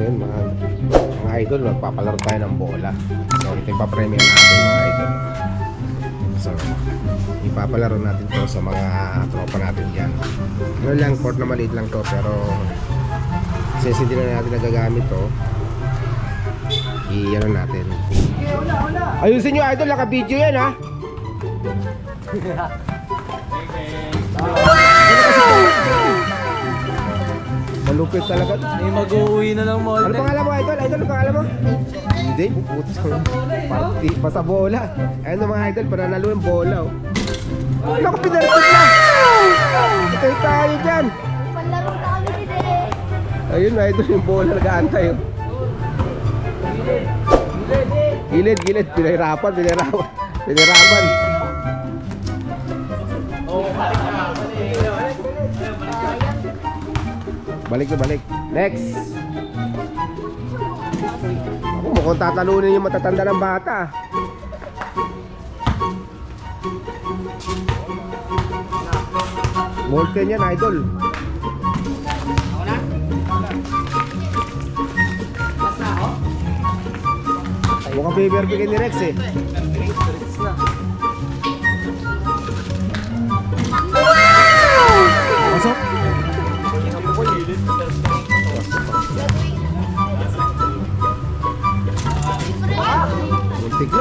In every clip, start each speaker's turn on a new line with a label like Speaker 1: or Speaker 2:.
Speaker 1: ngayon mga idol, magpapalaro tayo ng bola. So ito yung papremyo natin mga idol. So ipapalaro natin to sa mga tropa natin dyan. Ano lang, court na maliit lang to, pero since hindi na natin nagagamit to, i-ano natin. Ayusin nyo idol, naka-video yan ha. Malupit talaga.
Speaker 2: May mag-uwi na lang mo.
Speaker 1: Ano pangalan mo idol? Idol, ano pangalan mo? Hindi, puputang party, basta bola. Ayun mga idol, pananalo ng bola oh. Naku, pinarapit na! Patay tayo dyan!
Speaker 3: Palaro na kami din.
Speaker 1: Ayun idol, yung bola nag-aantay oh. Gilid, pinahirapan. Balik. Next. Ako, mukhang tatalunin yung matatanda ng bata. Molten yan, idol. Mukhang paper-bigay ni Rex eh. Pasok.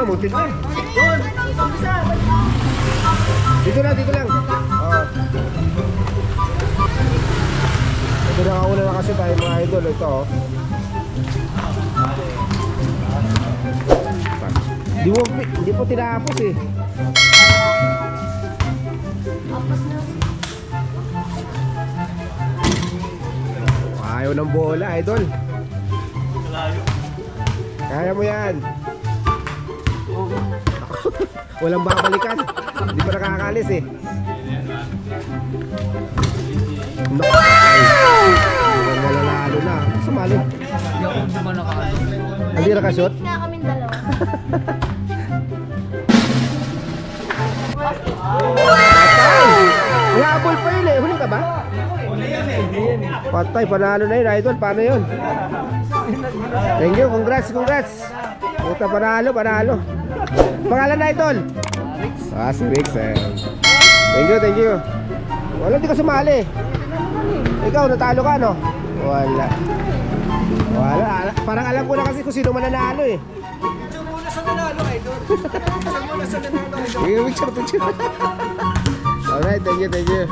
Speaker 1: Muntik na. Dito lang. Oo. Ito nakauna na kasi tayo mga idol. Ito oh. Hindi po tinapos eh. Ayaw ng bola, idol. Kaya mo yan. Walang babalikan. Hindi pa nakakalis eh. Malalalo na. Sumali.
Speaker 2: Hindi ba nakakalo?
Speaker 1: Hindi nakashot?
Speaker 3: Na kaming dalawa.
Speaker 1: Patay! Habol pa yun eh. Huli ka ba? Patay, panalo na yun idol. Paano yun? Thank you, congrats. Puta, panalo. Pangalan na idol? Si Rix eh. Thank you. Wala, di ka sumali. Ikaw, natalo ka no? Wala. Parang alam ko na kasi kung sino mananalo eh.
Speaker 2: Picture muna sa nanalo, idol. Picture muna sa nanalo, idol.
Speaker 1: Picture. Alright, thank you.